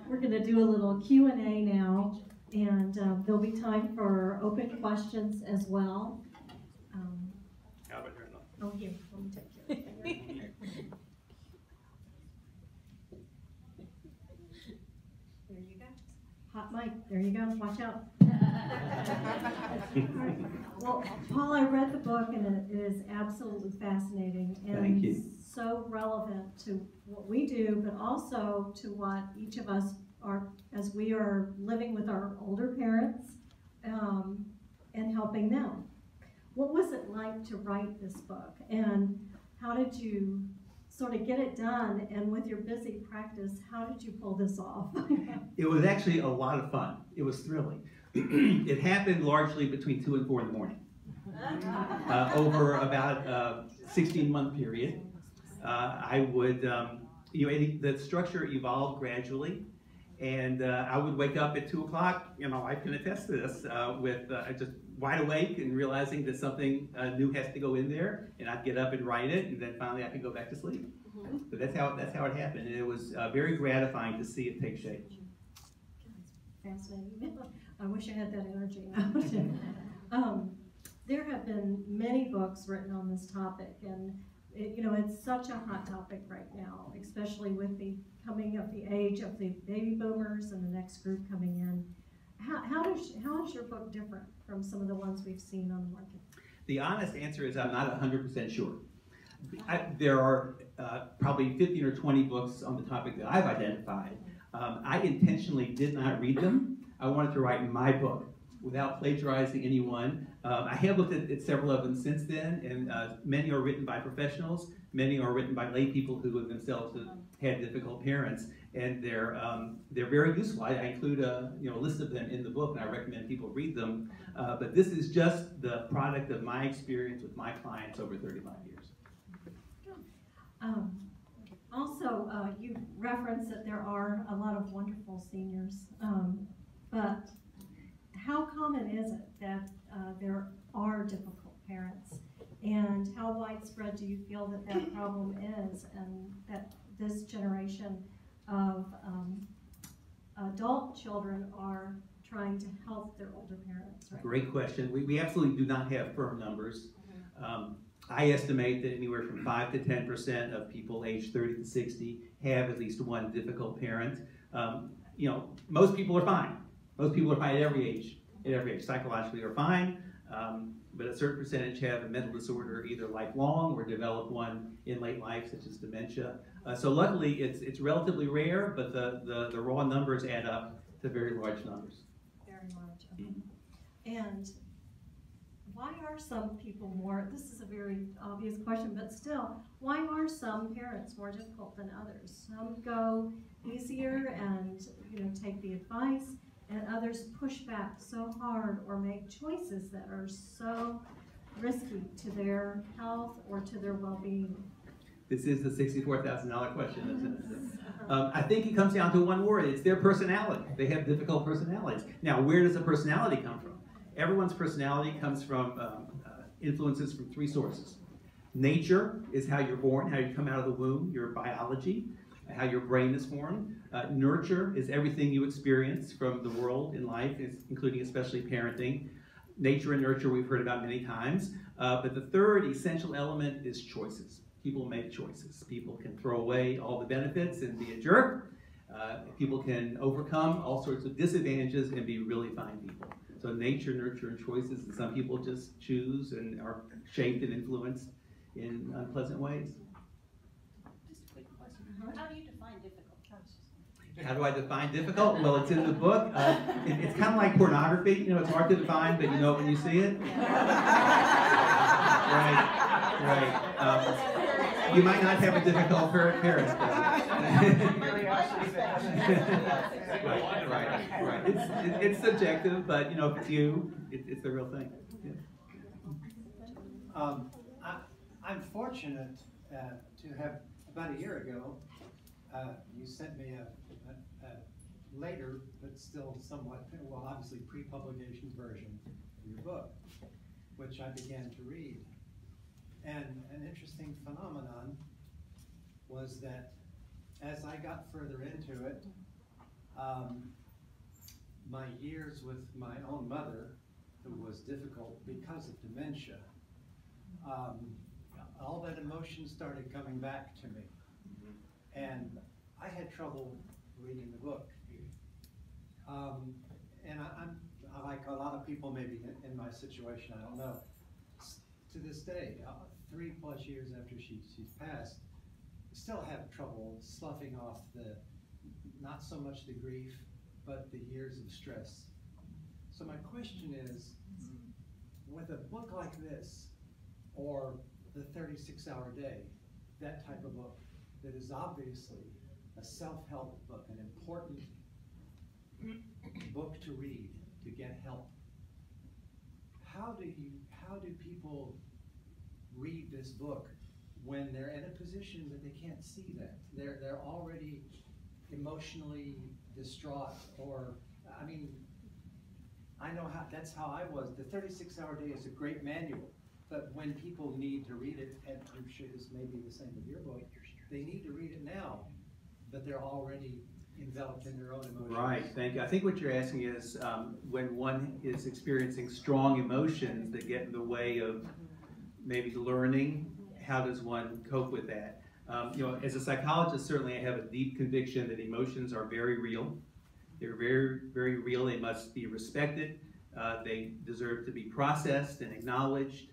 We're going to do a little Q&A now, and there'll be time for open questions as well. How about your Oh, here, let me take care of it. There you go. Hot mic, there you go, watch out. Well, Paul, I read the book, and it is absolutely fascinating and so relevant to what we do, but also to what each of us are, as we are living with our older parents and helping them. What was it like to write this book, and how did you sort of get it done, and with your busy practice, how did you pull this off? It was actually a lot of fun. It was thrilling. It happened largely between 2 and 4 in the morning, over about a 16-month period. I would, the structure evolved gradually, and I would wake up at 2 o'clock. My wife can attest to this, with just wide awake and realizing that something new has to go in there, and I'd get up and write it, and then finally I could go back to sleep. But that's how it happened, and it was very gratifying to see it take shape. Fascinating. I wish I had that energy now. There have been many books written on this topic, and it's such a hot topic right now, especially with the coming of the age of the baby boomers and the next group coming in. How is your book different from some of the ones we've seen on the market? The honest answer is I'm not 100% sure. There are probably 15 or 20 books on the topic that I've identified. I intentionally did not read them. I wanted to write my book without plagiarizing anyone. I have looked at several of them since then, and many are written by professionals. Many are written by lay people who themselves have had difficult parents, and they're very useful. I include a list of them in the book, and I recommend people read them. But this is just the product of my experience with my clients over 35 years. Also, you referenced that there are a lot of wonderful seniors, but how common is it that there are difficult parents, and how widespread do you feel that problem is, and that this generation of adult children are trying to help their older parents? Right? Great question. We absolutely do not have firm numbers. I estimate that anywhere from 5 to 10% of people aged 30 to 60 have at least one difficult parent. Most people are fine. Most people are fine at every age. Psychologically are fine, but a certain percentage have a mental disorder, either lifelong or develop one in late life, such as dementia. So luckily, it's relatively rare, but the raw numbers add up to very large numbers. Very large. Okay. And why are some people more, this is a very obvious question, but still, why are some parents more difficult than others? Some go easier and take the advice, and others push back so hard or make choices that are so risky to their health or to their well-being. This is the $64,000 question, isn't it? I think it comes down to one word. It's their personality. They have difficult personalities. Now, where does a personality come from? Everyone's personality comes from influences from 3 sources. Nature is how you're born, how you come out of the womb, your biology, how your brain is formed. Nurture is everything you experience from the world in life, including especially parenting. Nature and nurture we've heard about many times. But the third essential element is choices. People make choices. People can throw away all the benefits and be a jerk. People can overcome all sorts of disadvantages and be really fine people. So nature, nurture, and choices, and some people just choose and are shaped and influenced in unpleasant ways. Just a quick question. How do you define difficult? How do I define difficult? Well, it's in the book. It's kind of like pornography. It's hard to define, but you know it when you see it. Right. You might not have a difficult parent. Right. It's subjective, but if it's you, it's the real thing. Yeah. I'm fortunate to have, about a year ago, you sent me a later, but still somewhat, well, obviously pre-publication version of your book, which I began to read. And an interesting phenomenon was that as I got further into it, My years with my own mother, who was difficult because of dementia, all that emotion started coming back to me. And I had trouble reading the book. And I'm like a lot of people maybe in my situation, I don't know. To this day, 3+ years after she's passed, still have trouble sloughing off not so much the grief, but the years of stress. So my question is, with a book like this, or the 36-hour day, that type of book, that is obviously a self-help book, an important book to read to get help. How do people read this book when they're in a position that they can't see that? They're already emotionally distraught, or, I mean, I know that's how I was. The 36-hour day is a great manual, but when people need to read it, and I'm sure this may be the same with your book, they need to read it now, but they're already enveloped in their own emotions. Right, thank you. I think what you're asking is when one is experiencing strong emotions that get in the way of maybe learning, how does one cope with that? As a psychologist, certainly I have a deep conviction that emotions are very real. They're very, very real. They must be respected. They deserve to be processed and acknowledged.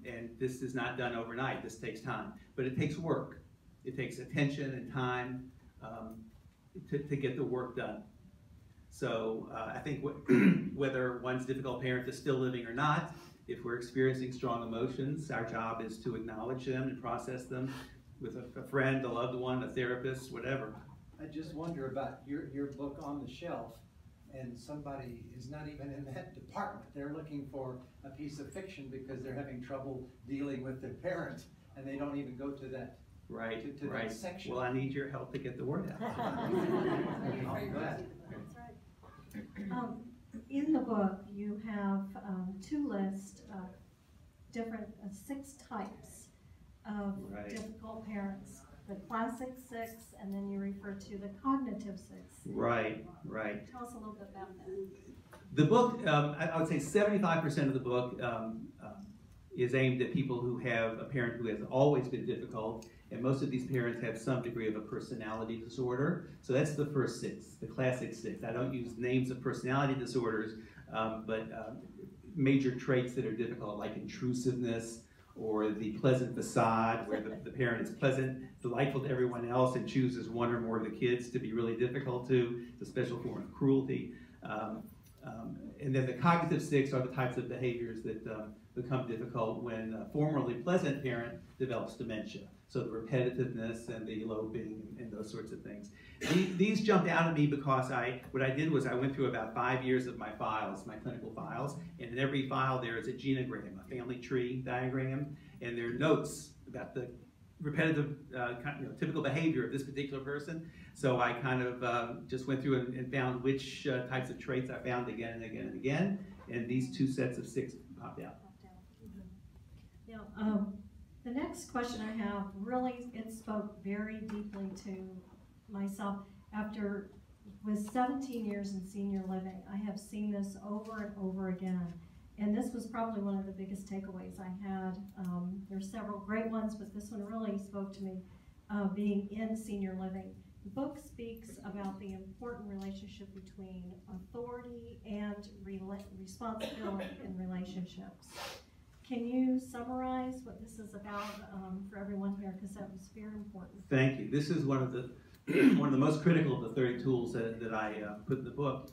And this is not done overnight. This takes time. But it takes work. It takes attention and time to get the work done. So I think whether one's difficult parent is still living or not, if we're experiencing strong emotions, our job is to acknowledge them and process them with a friend, a loved one, a therapist, whatever. I just wonder about your book on the shelf, and somebody is not even in that department. They're looking for a piece of fiction because they're having trouble dealing with their parent, and they don't even go to that. Right, to right. That section. Well, I need your help to get the word out. I'll be glad. In the book, you have two lists of different 6 types of difficult parents. The classic 6, and then you refer to the cognitive 6. Right, right. Tell us a little bit about that. The book, I would say 75% of the book is aimed at people who have a parent who has always been difficult, and most of these parents have some degree of a personality disorder. So that's the first 6, the classic 6. I don't use names of personality disorders, but major traits that are difficult, like intrusiveness, or the pleasant facade, where the parent is pleasant, delightful to everyone else, and chooses one or more of the kids to be really difficult to. It's a special form of cruelty. And then the cognitive 6 are the types of behaviors that become difficult when a formerly pleasant parent develops dementia. So the repetitiveness and the eloping and those sorts of things. These jumped out at me because what I did was I went through about 5 years of my files, my clinical files, and in every file there is a genogram, a family tree diagram, and there are notes about the repetitive, typical behavior of this particular person. So I kind of just went through and found which types of traits I found again and again and again, and these 2 sets of 6 popped out. Now, the next question I have, really, it spoke very deeply to myself. After, with 17 years in senior living, I have seen this over and over again. And this was probably one of the biggest takeaways I had. There's several great ones, but this one really spoke to me, being in senior living. The book speaks about the important relationship between authority and responsibility in relationships. Can you summarize what this is about for everyone here? Because that was very important. Thank you. This is one of the most critical of the 30 tools that I put in the book.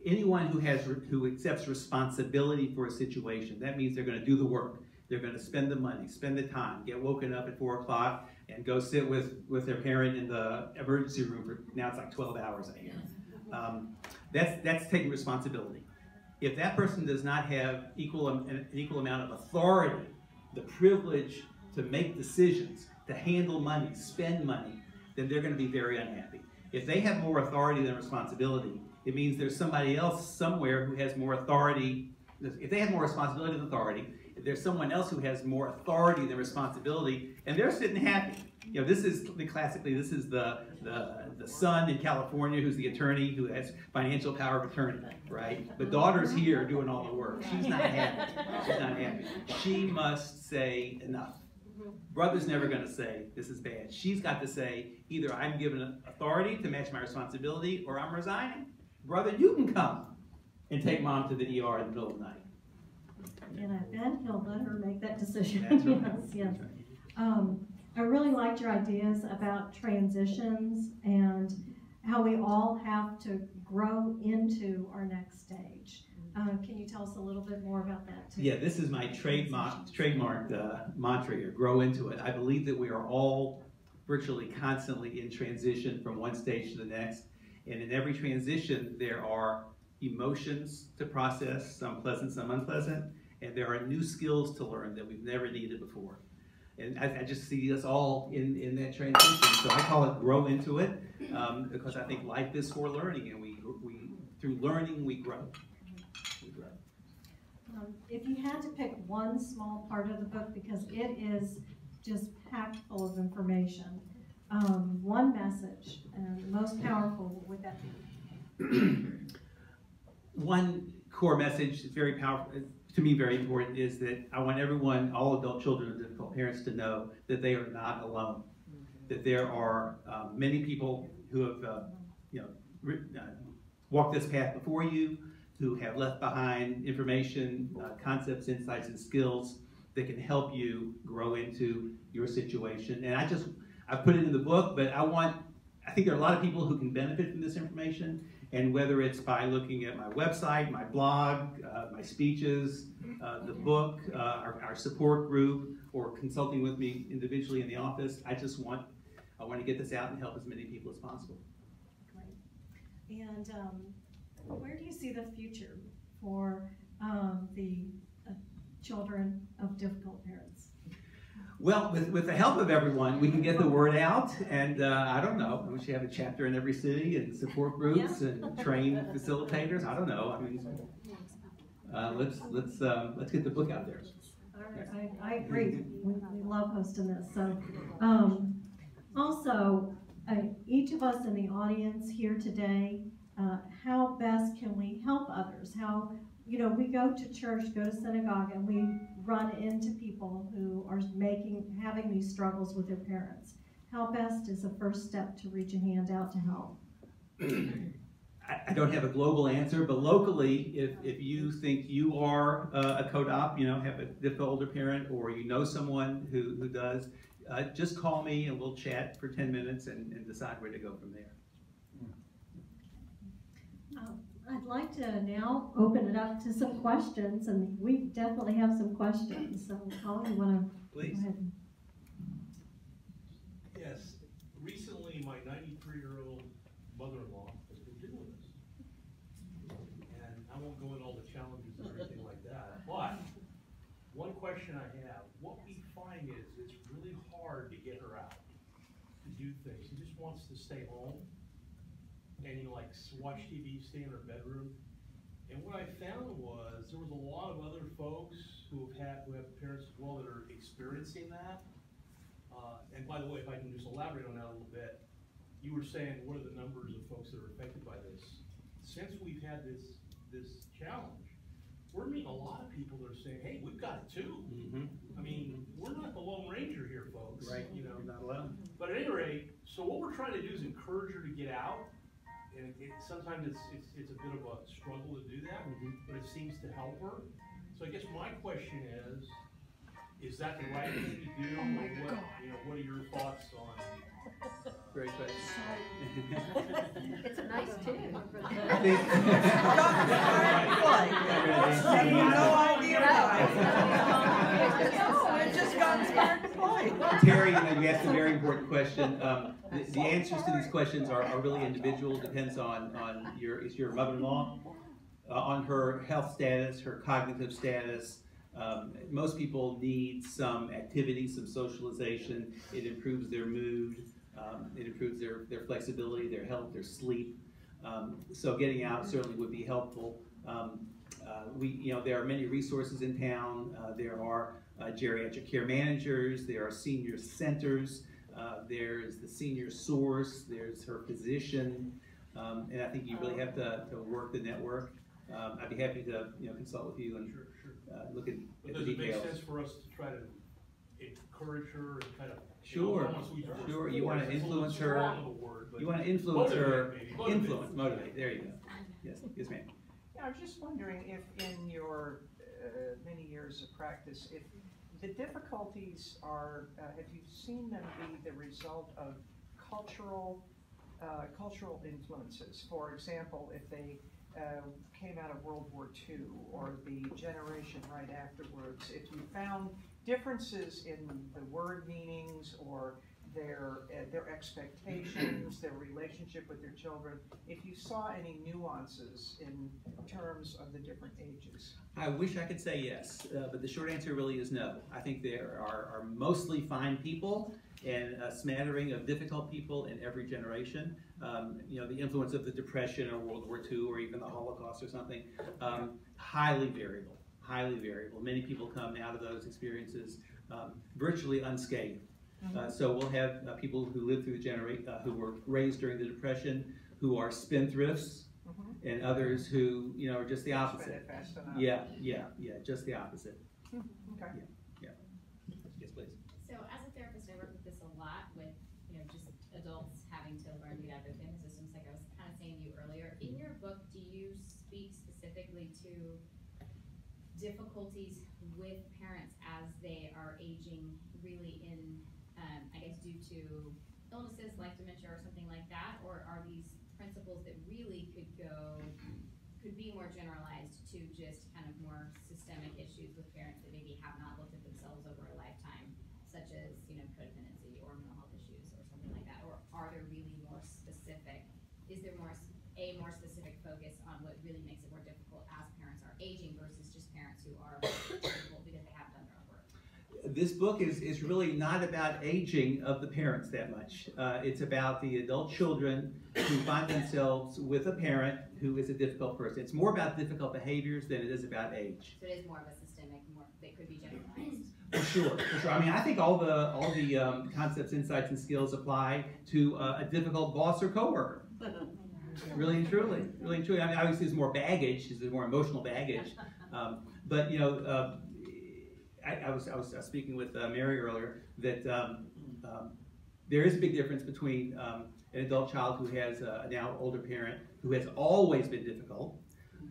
Anyone who accepts responsibility for a situation, that means they're going to do the work. They're going to spend the money, spend the time, get woken up at 4 o'clock, and go sit with their parent in the emergency room for, now it's like 12 hours a year. That's taking responsibility. If that person does not have an equal amount of authority, the privilege to make decisions, to handle money, spend money, then they're going to be very unhappy. If they have more authority than responsibility, it means there's somebody else somewhere who has more authority. If they have more responsibility than authority, if there's someone else who has more authority than responsibility, and they're sitting happy, You know, this is classically, this is the son in California who's the attorney who has financial power of attorney, right? The daughter's here doing all the work. She's not happy. She's not happy. She must say enough. Brother's never going to say this is bad. She's got to say either I'm given authority to match my responsibility or I'm resigning. Brother, you can come and take mom to the ER in the middle of the night. And then he'll let her make that decision. That's right. Yes, yes. I really liked your ideas about transitions and how we all have to grow into our next stage. Can you tell us a little bit more about that too? Yeah, this is my trademarked mantra here, grow into it. I believe that we are all virtually constantly in transition from one stage to the next. And in every transition, there are emotions to process, some pleasant, some unpleasant, and there are new skills to learn that we've never needed before. And I just see us all in that transition. So I call it grow into it, because I think life is for learning, and we through learning we grow. If you had to pick one small part of the book, because it is just packed full of information, one message, most powerful, what would that be? One core message, very powerful, to me very important, is that I want everyone, all adult children of difficult parents, to know that they are not alone. That there are many people who have walked this path before you, who have left behind information, concepts, insights, and skills that can help you grow into your situation. And I put it in the book, but I think there are a lot of people who can benefit from this information. And whether it's by looking at my website, my blog, my speeches, the book, our support group, or consulting with me individually in the office, I want to get this out and help as many people as possible. Great. And where do you see the future for the children of difficult parents? Well, with the help of everyone, we can get the word out, and I don't know. We should have a chapter in every city, and support groups, and train facilitators. I don't know. I mean, let's get the book out there. All right, I agree. We love hosting this. So, also, each of us in the audience here today, how best can we help others? How, we go to church, go to synagogue, and we run into people who are having these struggles with their parents. How best is the first step to reach a hand out to help? I don't have a global answer, but locally, if you think you are a co-op, have a difficult older parent, or you know someone who does, just call me and we'll chat for 10 minutes and decide where to go from there. I'd like to now open it up to some questions, and we definitely have some questions. So, Paul, you want to Please. go ahead? Yes. Recently, my 93-year-old mother-in-law has been doing this. And I won't go into all the challenges and everything like that. But one question I have, what we find is it's really hard to get her out to do things. She just wants to stay home and watch TV, stay in her bedroom. And what I found was there was a lot of other folks who have parents as well that are experiencing that. And by the way, if I can just elaborate on that a little bit, you were saying what are the numbers of folks that are affected by this? Since we've had this challenge, we're meeting a lot of people that are saying, hey, we've got it too. Mm-hmm. I mean, we're not the Lone Ranger here, folks. Right, you're not alone. But at any rate, so what we're trying to do is encourage her to get out. And sometimes it's a bit of a struggle to do that, but it seems to help her. So I guess my question is that the right thing to do? What are your thoughts on? Great question. It's a nice tune. I think. No idea why. No, it just got started to play. Terry, you asked a very important question. The answers to these questions are really individual. Depends on your mother-in-law, on her health status, her cognitive status. Most people need some activity, some socialization. It improves their mood. It improves their flexibility, their health, their sleep. So getting out certainly would be helpful. There are many resources in town. There are geriatric care managers. There are senior centers. there's the senior source, there's her physician, and I think you really have to work the network. I'd be happy to consult with you and look at But the does it make details. sense for us to try to encourage her and kind of? Sure, sure. You want to influence her. You want to influence her. Influence, motivate. There you go. Yes, yes, ma'am. Yeah, I was just wondering if in your many years of practice, if the difficulties are, have you seen them be the result of cultural influences? For example, if they came out of World War II or the generation right afterwards, if you found differences in the word meanings or their expectations, their relationship with their children, if you saw any nuances in terms of the different ages. I wish I could say yes, but the short answer really is no. I think there are mostly fine people and a smattering of difficult people in every generation. The influence of the Depression or World War II or even the Holocaust or something, highly variable, highly variable. Many people come out of those experiences virtually unscathed. So we'll have people who lived through the who were raised during the Depression, who are spendthrifts, and others who are just the opposite. Yeah, just the opposite. Okay. Yeah. Yes, please. So as a therapist, I work with this a lot with just adults having to learn to get out of their family systems. Like I was kind of saying to you earlier, in your book, do you speak specifically to difficulties with parents as they are aging, really in I guess due to illnesses like dementia or something like that, or are these principles that really could be more generalized to just kind of more systemic issues with parents that maybe have not looked at themselves over a lifetime, such as codependency or mental health issues or something like that, or are there really more specific? Is there a more specific focus on what really makes it more difficult as parents are aging versus just parents who are difficult because they haven't done their own work? This book is really not about aging of the parents that much. It's about the adult children who find themselves with a parent who is a difficult person. It's more about difficult behaviors than it is about age. So it is more of a systemic, that could be generalized. For sure. I mean, I think all the concepts, insights, and skills apply to a difficult boss or coworker. Really and truly. I mean, obviously, there's more baggage. There's more emotional baggage. But I was speaking with Mary earlier that there is a big difference between an adult child who has a now older parent who has always been difficult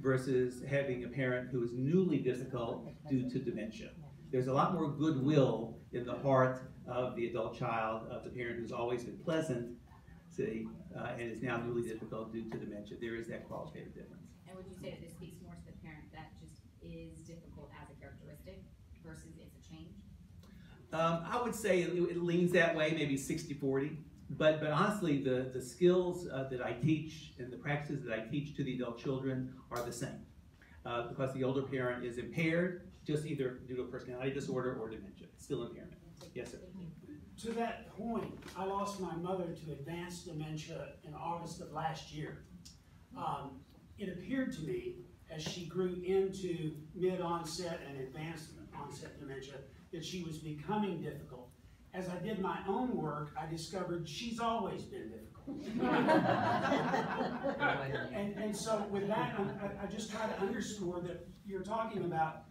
versus having a parent who is newly difficult due to dementia. There's a lot more goodwill in the heart of the adult child of the parent who's always been pleasant, and is now newly difficult due to dementia. There is that qualitative difference. And would you say that this speaks more to the parent that just is difficult as a characteristic versus it's a change? I would say it leans that way, maybe 60-40. But honestly, the skills that I teach and the practices that I teach to the adult children are the same. Because the older parent is impaired, just either due to a personality disorder or dementia. Still impairment. Yes, sir. To that point, I lost my mother to advanced dementia in August of last year. It appeared to me, as she grew into mid-onset and advanced onset dementia, that she was becoming difficult. As I did my own work, I discovered she's always been difficult. and so with that, I just try to underscore that you're talking about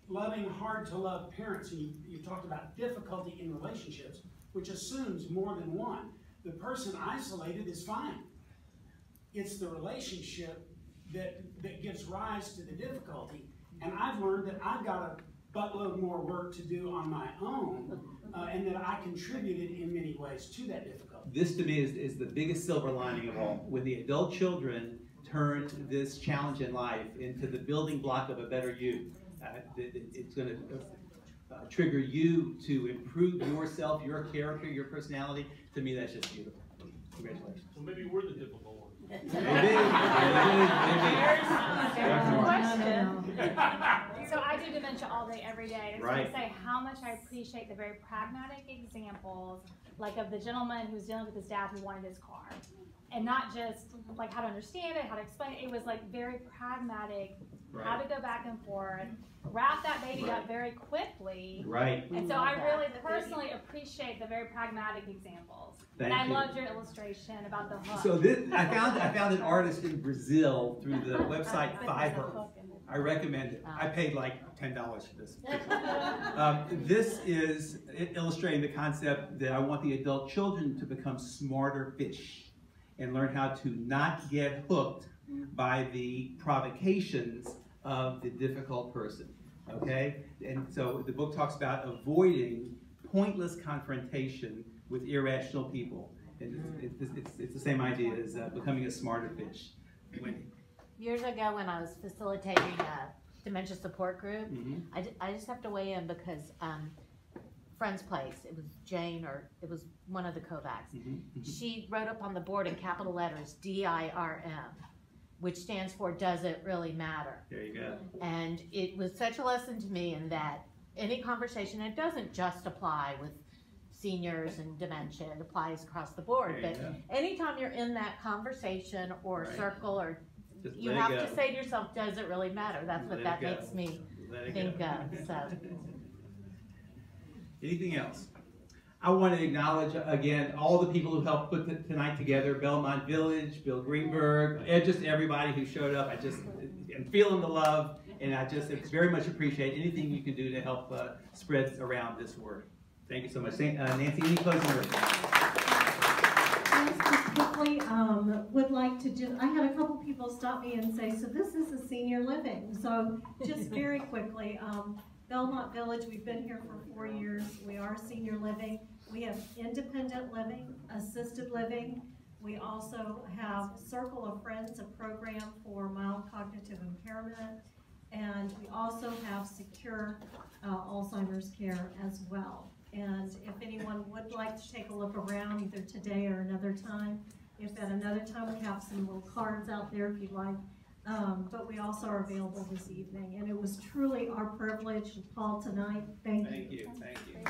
loving hard to love parents, and you talked about difficulty in relationships, which assumes more than one. The person isolated is fine. It's the relationship that gives rise to the difficulty. And I've learned that I've got a buttload more work to do on my own, and that I contributed in many ways to that difficulty. This to me is the biggest silver lining of all. When the adult children turn this challenge in life into the building block of a better you, it's going to trigger you to improve yourself, your character, your personality. To me, that's just beautiful. Congratulations. So maybe we're the difficult ones. Maybe. So I do dementia all day, every day. And Right. I say how much I appreciate the very pragmatic examples, like of the gentleman who's dealing with his dad who wanted his car. And not just like how to understand it, how to explain it. It was like very pragmatic how to go back and forth, wrap that baby up very quickly. Right. And so I really personally appreciate the very pragmatic examples. Thank and I you. loved your illustration about the hook. So this, I found an artist in Brazil through the website Fiverr. I recommend it. I paid like $10 for this. This is illustrating the concept that I want the adult children to become smarter fish and learn how to not get hooked by the provocations of the difficult person. Okay? And so the book talks about avoiding pointless confrontation with irrational people. And it's the same idea as becoming a smarter fish. Wendy. Years ago when I was facilitating a dementia support group, I just have to weigh in because Friend's Place, it was Jane, or it was one of the Kovacs. She wrote up on the board in capital letters, DIRM, which stands for Does It Really Matter? There you go. And it was such a lesson to me in that any conversation, it doesn't just apply with seniors and dementia, it applies across the board. But anytime you're in that conversation or circle, or you have to say to yourself, does it really matter? That's what that makes me think of. So. Anything else? I want to acknowledge again all the people who helped put tonight together, Belmont Village, Bill Greenberg, and just everybody who showed up. I just am feeling the love, and I just very much appreciate anything you can do to help spread around this word. Thank you so much. Nancy, any closing words? Yes, just quickly, would like to just, I had a couple people stop me and say, so this is a senior living. So just very quickly, Belmont Village, we've been here for 4 years. We are senior living. We have independent living, assisted living. We also have Circle of Friends, a program for mild cognitive impairment. And we also have secure Alzheimer's care as well. And if anyone would like to take a look around either today or another time, if at another time we have some little cards out there if you'd like. But we also are available this evening. And it was truly our privilege, Paul, tonight. Thank you. Thank you.